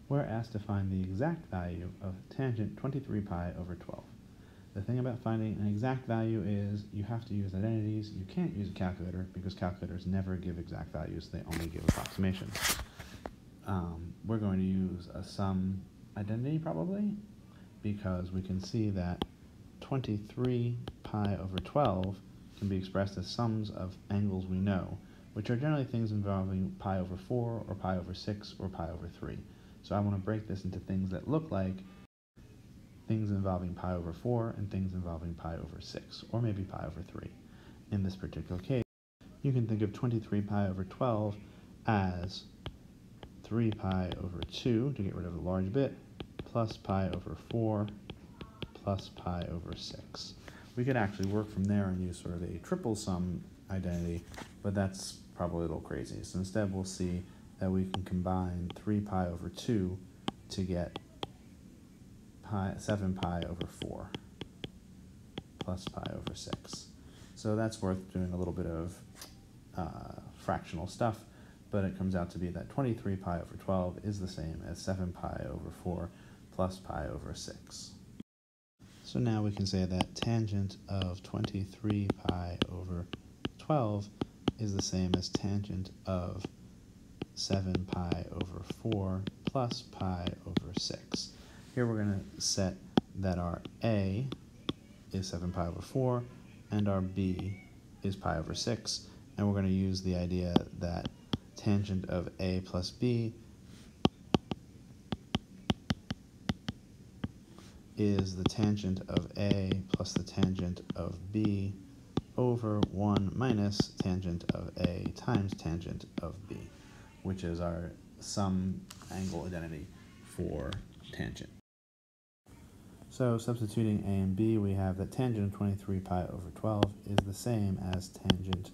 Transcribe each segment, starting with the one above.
we're asked to find the exact value of tangent 23 pi over 12. The thing about finding an exact value is you have to use identities. You can't use a calculator because calculators never give exact values, they only give approximations. We're going to use a sum identity probably, because we can see that 23 pi over 12 can be expressed as sums of angles we know, which are generally things involving pi over 4 or pi over 6 or pi over 3. So I want to break this into things that look like things involving pi over 4 and things involving pi over 6, or maybe pi over 3. In this particular case, you can think of 23 pi over 12 as 3 pi over 2, to get rid of the large bit, plus pi over 4, plus pi over 6. We could actually work from there and use sort of a triple sum identity, but that's probably a little crazy. So instead we'll see that we can combine 3 pi over 2 to get 7 pi over 4 plus pi over 6. So that's worth doing a little bit of fractional stuff, but it comes out to be that 23 pi over 12 is the same as 7 pi over 4 plus pi over 6. So now we can say that tangent of 23 pi over 12 is the same as tangent of 7 pi over 4 plus pi over 6. Here we're going to set that our A is 7 pi over 4 and our B is pi over 6, and we're going to use the idea that tangent of A plus B is the tangent of A plus the tangent of B over 1 minus tangent of A times tangent of B, which is our sum angle identity for tangent. So substituting A and B, we have that tangent of 23 pi over 12 is the same as tangent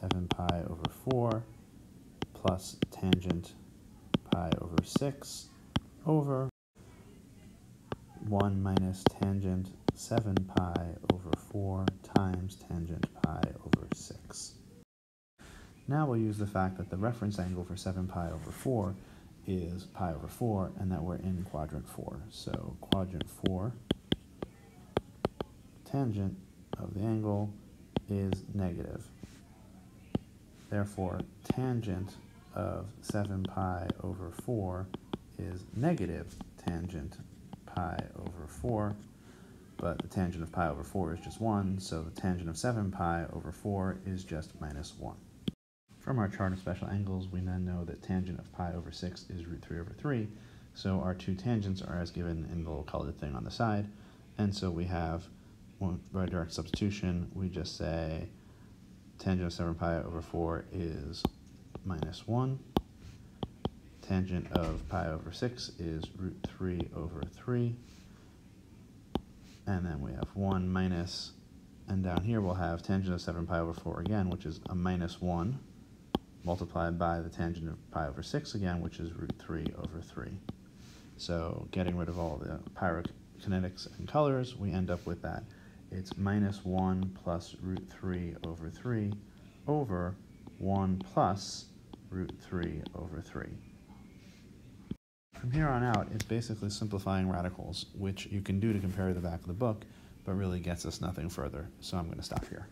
7 pi over 4 plus tangent pi over 6 over 1 minus tangent 7 pi over 4 times tangent pi over 6. Now we'll use the fact that the reference angle for 7 pi over 4 is pi over 4, and that we're in quadrant 4. So quadrant 4, tangent of the angle is negative. Therefore, tangent of 7 pi over 4 is negative tangent pi over 4, but the tangent of pi over 4 is just 1, so the tangent of 7 pi over 4 is just minus 1. From our chart of special angles, we then know that tangent of pi over 6 is root 3 over 3, so our two tangents are as given in the little colored thing on the side, and so we have, by direct substitution, we just say tangent of 7 pi over 4 is minus 1, tangent of pi over 6 is root 3 over 3, and then we have 1 minus, and down here we'll have tangent of 7 pi over 4 again, which is a minus 1, multiplied by the tangent of pi over 6 again, which is root 3 over 3. So getting rid of all the pyrokinetics and colors, we end up with that. It's minus 1 plus root 3 over 3 over 1 plus root 3 over 3. From here on out, it's basically simplifying radicals, which you can do to compare to the back of the book, but really gets us nothing further. So I'm going to stop here.